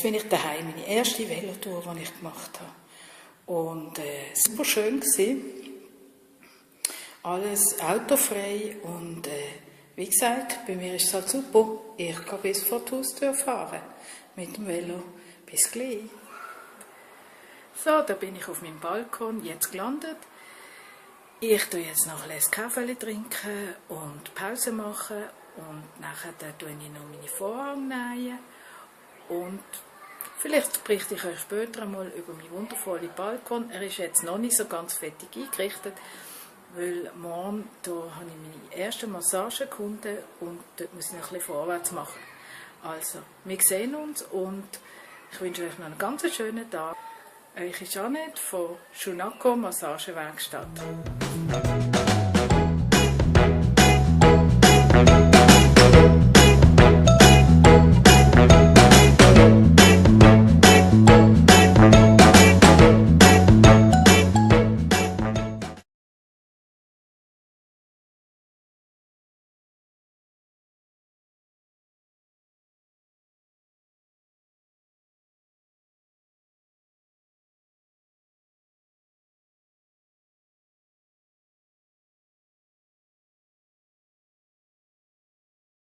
bin ich daheim, meine erste Velotour, die ich gemacht habe. Und super schön gewesen. Alles autofrei und wie gesagt, bei mir ist es halt super. Ich kann bis vor die Haustür fahren mit dem Velo. Bis gleich. So, da bin ich auf meinem Balkon jetzt gelandet. Ich tue jetzt noch ein Kaffee trinken und Pause machen und nachher tue ich noch meine Vorhänge nähen und vielleicht berichte ich euch später einmal über meinen wundervollen Balkon. Er ist jetzt noch nicht so ganz fertig eingerichtet, weil morgen da habe ich meine erste Massagekunden und dort muss ich noch ein bisschen vorwärts machen. Also, wir sehen uns und ich wünsche euch noch einen ganz schönen Tag. Euch ist Janet von Shunako Massagewerkstatt.